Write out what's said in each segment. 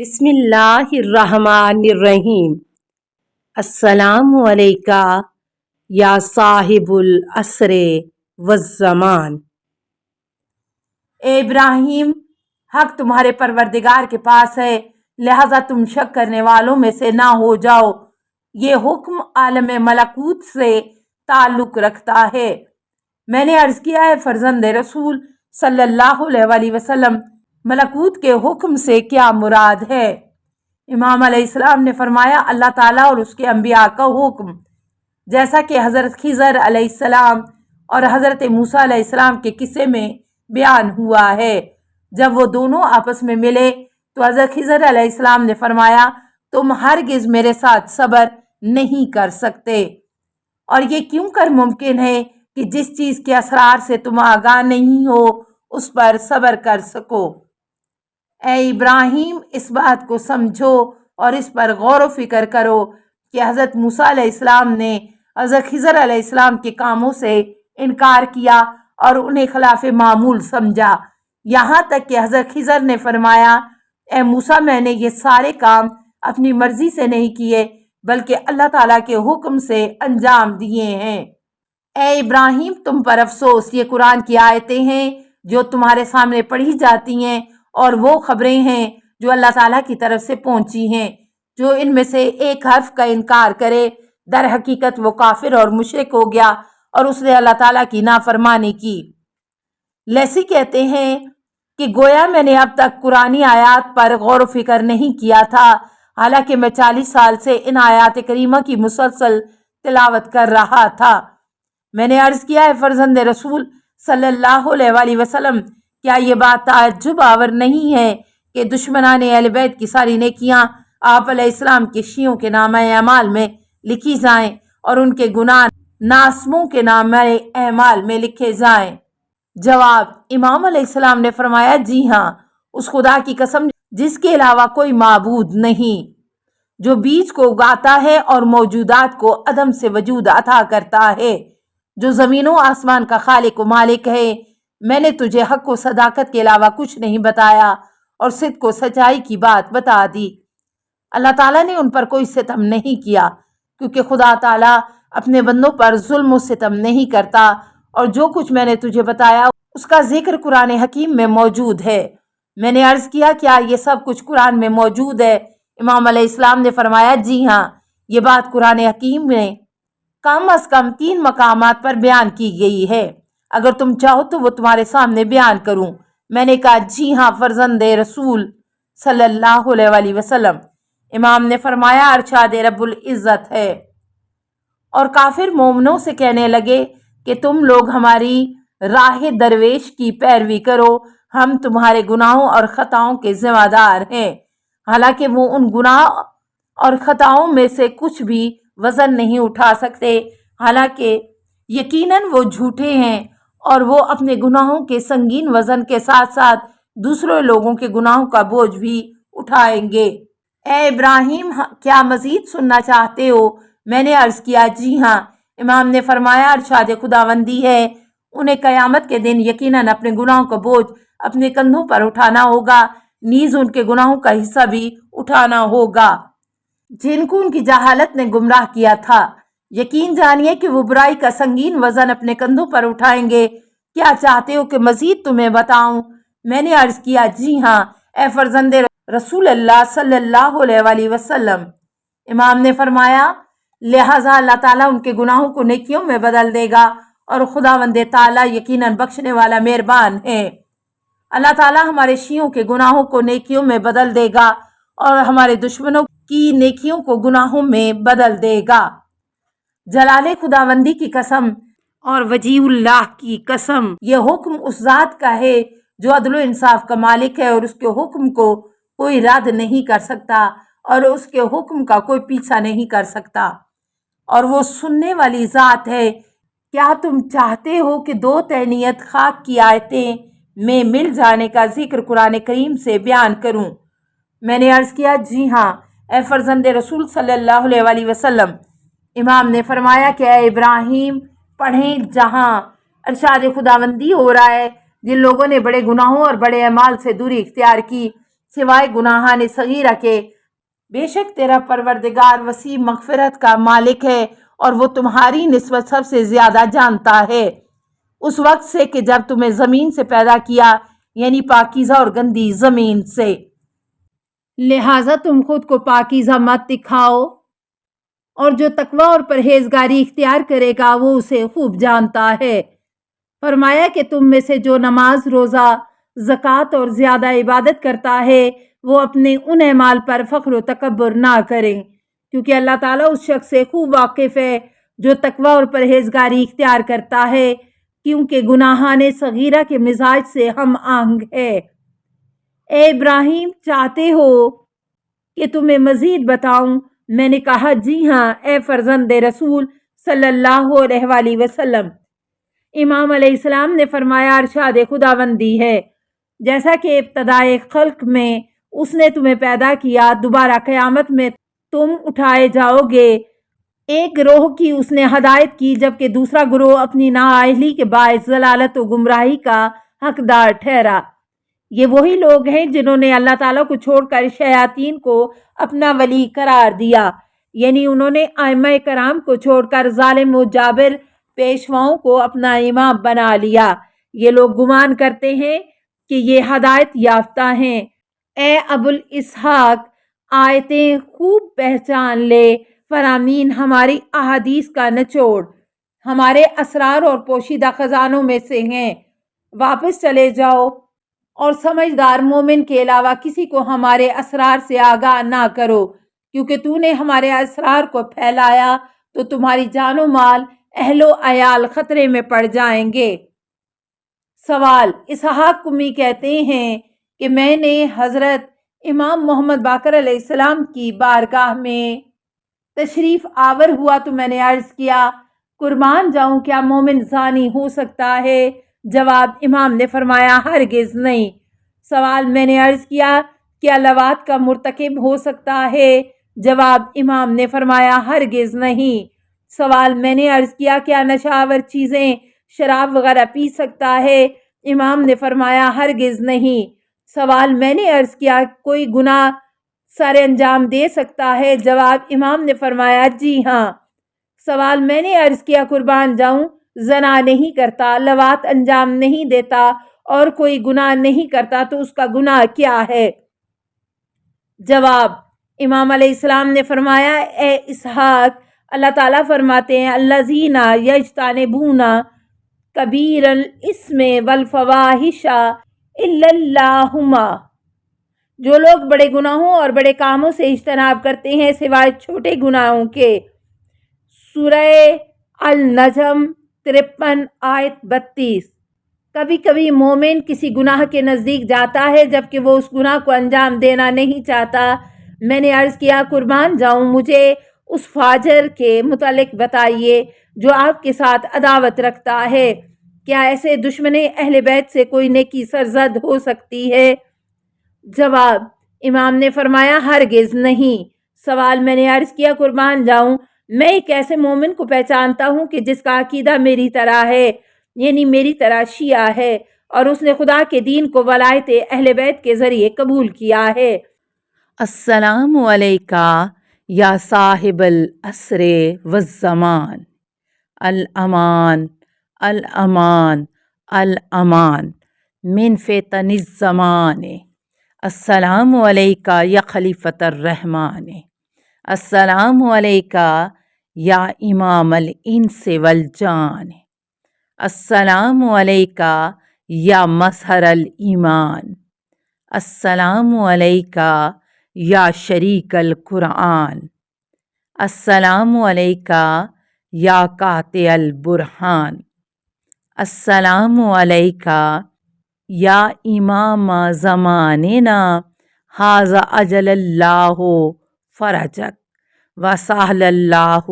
بسم اللہ الرحمن الرحیم۔ السلام علیکہ یا صاحب العصر والزمان۔ اے ابراہیم، حق تمہارے پروردگار کے پاس ہے، لہذا تم شک کرنے والوں میں سے نہ ہو جاؤ۔ یہ حکم عالم ملکوت سے تعلق رکھتا ہے۔ میں نے عرض کیا ہے فرزند رسول صلی اللہ علیہ وآلہ وسلم، ملکوت کے حکم سے کیا مراد ہے؟ امام علیہ السلام نے فرمایا، اللہ تعالیٰ اور اس کے انبیاء کا حکم، جیسا کہ حضرت خضر علیہ السلام اور حضرت موسیٰ علیہ السلام کے قصے میں بیان ہوا ہے۔ جب وہ دونوں آپس میں ملے تو حضرت خضر علیہ السلام نے فرمایا، تم ہرگز میرے ساتھ صبر نہیں کر سکتے، اور یہ کیوں کر ممکن ہے کہ جس چیز کے اسرار سے تم آگاہ نہیں ہو اس پر صبر کر سکو۔ اے ابراہیم، اس بات کو سمجھو اور اس پر غور و فکر کرو کہ حضرت موسیٰ علیہ السلام نے حضرت خضر علیہ السلام کے کاموں سے انکار کیا اور انہیں خلاف معمول سمجھا، یہاں تک کہ حضرت خضر نے فرمایا، اے موسیٰ، میں نے یہ سارے کام اپنی مرضی سے نہیں کیے بلکہ اللہ تعالیٰ کے حکم سے انجام دیے ہیں۔ اے ابراہیم، تم پر افسوس، یہ قرآن کی آیتیں ہیں جو تمہارے سامنے پڑھی جاتی ہیں، اور وہ خبریں ہیں جو اللہ تعالیٰ کی طرف سے پہنچی ہیں۔ جو ان میں سے ایک حرف کا انکار کرے در حقیقت وہ کافر اور مشرک ہو گیا اور اس نے اللہ تعالیٰ کی نافرمانی کی۔ لیسی کہتے ہیں کہ گویا میں نے اب تک قرآنی آیات پر غور و فکر نہیں کیا تھا، حالانکہ میں 40 سال سے ان آیات کریمہ کی مسلسل تلاوت کر رہا تھا۔ میں نے عرض کیا ہے فرزند رسول صلی اللہ علیہ وآلہ وسلم، کیا یہ بات تعجب آور نہیں ہے کہ دشمنان اہل بیت کی ساری نیکیاں آپ علیہ السلام کے شیعوں کے نامہ اعمال میں لکھی جائیں اور ان کے گناہ ناسموں کے نامہ اعمال میں لکھے جائیں؟ جواب: امام علیہ السلام نے فرمایا، جی ہاں، اس خدا کی قسم جس کے علاوہ کوئی معبود نہیں، جو بیج کو اگاتا ہے اور موجودات کو عدم سے وجود عطا کرتا ہے، جو زمین و آسمان کا خالق و مالک ہے۔ میں نے تجھے حق و صداقت کے علاوہ کچھ نہیں بتایا اور صدق و سچائی کی بات بتا دی۔ اللہ تعالیٰ نے ان پر کوئی ستم نہیں کیا، کیونکہ خدا تعالیٰ اپنے بندوں پر ظلم و ستم نہیں کرتا، اور جو کچھ میں نے تجھے بتایا اس کا ذکر قرآن حکیم میں موجود ہے۔ میں نے عرض کیا، کیا یہ سب کچھ قرآن میں موجود ہے؟ امام علیہ السلام نے فرمایا، جی ہاں، یہ بات قرآن حکیم میں کم از کم 3 مقامات پر بیان کی گئی ہے۔ اگر تم چاہو تو وہ تمہارے سامنے بیان کروں۔ میں نے کہا، جی ہاں فرزند رسول صلی اللہ علیہ وآلہ وسلم۔ امام نے فرمایا، ارشاد رب العزت ہے، اور کافر مومنوں سے کہنے لگے کہ تم لوگ ہماری راہ درویش کی پیروی کرو، ہم تمہارے گناہوں اور خطاؤں کے ذمہ دار ہیں، حالانکہ وہ ان گناہ اور خطاؤں میں سے کچھ بھی وزن نہیں اٹھا سکتے، حالانکہ یقیناً وہ جھوٹے ہیں اور وہ اپنے گناہوں کے سنگین وزن کے ساتھ ساتھ دوسرے لوگوں کے گناہوں کا بوجھ بھی اٹھائیں گے۔ اے ابراہیم، کیا مزید سننا چاہتے ہو؟ میں نے عرض کیا، جی ہاں۔ امام نے فرمایا، ارشاد خداوندی ہے، انہیں قیامت کے دن یقیناً اپنے گناہوں کا بوجھ اپنے کندھوں پر اٹھانا ہوگا، نیز ان کے گناہوں کا حصہ بھی اٹھانا ہوگا جن کو ان کی جہالت نے گمراہ کیا تھا۔ یقین جانیے کہ وہ برائی کا سنگین وزن اپنے کندھوں پر اٹھائیں گے۔ کیا چاہتے ہو کہ مزید تمہیں بتاؤں؟ میں نے عرض کیا، جی ہاں اے فرزند رسول اللہ صلی اللہ علیہ وآلہ وسلم۔ امام نے فرمایا، لہٰذا اللہ تعالیٰ ان کے گناہوں کو نیکیوں میں بدل دے گا، اور خداوند تعالیٰ یقیناً بخشنے والا مہربان ہے۔ اللہ تعالیٰ ہمارے شیعوں کے گناہوں کو نیکیوں میں بدل دے گا اور ہمارے دشمنوں کی نیکیوں کو گناہوں میں بدل دے گا۔ جلال خداوندی کی قسم اور وجیہ اللہ کی قسم، یہ حکم اس ذات کا ہے جو عدل و انصاف کا مالک ہے، اور اس کے حکم کو کوئی رد نہیں کر سکتا اور اس کے حکم کا کوئی پیچھا نہیں کر سکتا، اور وہ سننے والی ذات ہے۔ کیا تم چاہتے ہو کہ 2 تینیت خاک کی آیتیں میں مل جانے کا ذکر قرآن کریم سے بیان کروں؟ میں نے عرض کیا، جی ہاں اے فرزند رسول صلی اللہ علیہ وآلہ وسلم۔ امام نے فرمایا کہ اے ابراہیم، پڑھیں جہاں ارشاد خداوندی ہو رہا ہے، جن لوگوں نے بڑے گناہوں اور بڑے اعمال سے دوری اختیار کی، سوائے گناہان صغیرہ کے۔ بے شک تیرا پروردگار وسیع مغفرت کا مالک ہے اور وہ تمہاری نسبت سب سے زیادہ جانتا ہے۔ اس وقت سے کہ جب تمہیں زمین سے پیدا کیا، یعنی پاکیزہ اور گندی زمین سے، لہٰذا تم خود کو پاکیزہ مت دکھاؤ، اور جو تقوی اور پرہیزگاری اختیار کرے گا وہ اسے خوب جانتا ہے۔ فرمایا کہ تم میں سے جو نماز، روزہ، زکوٰۃ اور زیادہ عبادت کرتا ہے وہ اپنے ان اعمال پر فخر و تکبر نہ کریں، کیونکہ اللہ تعالیٰ اس شخص سے خوب واقف ہے جو تقوی اور پرہیزگاری اختیار کرتا ہے، کیونکہ گناہان صغیرہ کے مزاج سے ہم آہنگ ہے۔ اے ابراہیم، چاہتے ہو کہ تمہیں مزید بتاؤں؟ میں نے کہا جی ہاں اے فرزند رسول صلی اللہ علیہ وآلہ وسلم۔ امام علیہ السلام نے فرمایا ارشاد خداوندی ہے، جیسا کہ ابتدائے خلق میں اس نے تمہیں پیدا کیا، دوبارہ قیامت میں تم اٹھائے جاؤ گے۔ ایک گروہ کی اس نے ہدایت کی، جبکہ دوسرا گروہ اپنی نااہلی کے باعث ضلالت و گمراہی کا حقدار ٹھہرا۔ یہ وہی لوگ ہیں جنہوں نے اللہ تعالیٰ کو چھوڑ کر شیاطین کو اپنا ولی قرار دیا، یعنی انہوں نے ائمہ کرام کو چھوڑ کر ظالم و جابر پیشواؤں کو اپنا امام بنا لیا۔ یہ لوگ گمان کرتے ہیں کہ یہ ہدایت یافتہ ہیں۔ اے ابوالاسحاق، آیتیں خوب پہچان لے۔ فرامین ہماری احادیث کا نچوڑ ہمارے اسرار اور پوشیدہ خزانوں میں سے ہیں۔ واپس چلے جاؤ اور سمجھدار مومن کے علاوہ کسی کو ہمارے اسرار سے آگاہ نہ کرو، کیونکہ تو نے ہمارے اسرار کو پھیلایا تو تمہاری جان و مال، اہل و عیال خطرے میں پڑ جائیں گے۔ سوال: اسحاق قمی کہتے ہیں کہ میں نے حضرت امام محمد باقر علیہ السلام کی بارگاہ میں تشریف آور ہوا تو میں نے عرض کیا قربان جاؤں کیا مومن زانی ہو سکتا ہے؟ جواب: امام نے فرمایا ہرگز نہیں۔ سوال: میں نے عرض کیا کیا لواط کا مرتکب ہو سکتا ہے؟ جواب: امام نے فرمایا ہرگز نہیں۔ سوال: میں نے عرض کیا کیا نشہ آور چیزیں، شراب وغیرہ پی سکتا ہے؟ امام نے فرمایا ہرگز نہیں۔ سوال: میں نے عرض کیا کوئی گناہ سر انجام دے سکتا ہے؟ جواب: امام نے فرمایا جی ہاں۔ سوال: میں نے عرض کیا قربان جاؤں زنا نہیں کرتا، لواط انجام نہیں دیتا اور کوئی گناہ نہیں کرتا تو اس کا گناہ کیا ہے؟ جواب: امام علیہ السلام نے فرمایا اے اسحاق، اللہ تعالیٰ فرماتے ہیں الذین یجتنبون کبیر الاسم والفواحش الا اللہم، جو لوگ بڑے گناہوں اور بڑے کاموں سے اجتناب کرتے ہیں سوائے چھوٹے گناہوں کے۔ سورہ النجم 53 آیت 32۔ کبھی کبھی مومن کسی گناہ کے نزدیک جاتا ہے جبکہ وہ اس گناہ کو انجام دینا نہیں چاہتا۔ میں نے عرض کیا قربان جاؤں مجھے اس فاجر کے متعلق بتائیے جو آپ کے ساتھ عداوت رکھتا ہے، کیا ایسے دشمن اہل بیت سے کوئی نیکی سرزد ہو سکتی ہے؟ جواب: امام نے فرمایا ہرگز نہیں۔ سوال: میں نے عرض کیا قربان جاؤں میں ایک ایسے مومن کو پہچانتا ہوں کہ جس کا عقیدہ میری طرح ہے، یعنی میری طرح شیعہ ہے، اور اس نے خدا کے دین کو ولایت اہل بیت کے ذریعے قبول کیا ہے۔ السلام علیکہ یا صاحب العصر والزمان، الامان الامان الامان من فتن الزمان۔ السلام علیکہ یا خلیفۃ الرحمن، السلام علیکہ یا امام الانس والجان، السلام علیکہ یا مظہر الایمان، السلام علیکہ یا شریک القرآن، السلام علیکہ یا قاطع البرہان، السلام علیکہ یا امام زماننا ھذا اجل اللہ فرجک وسہل اللہ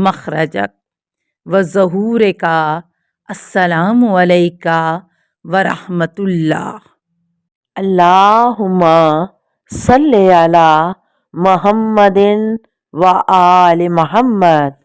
مخرجک وظہورک، السلام علیکہ ورحمۃ اللہ۔ اللہم صلی علی محمد و آل محمد۔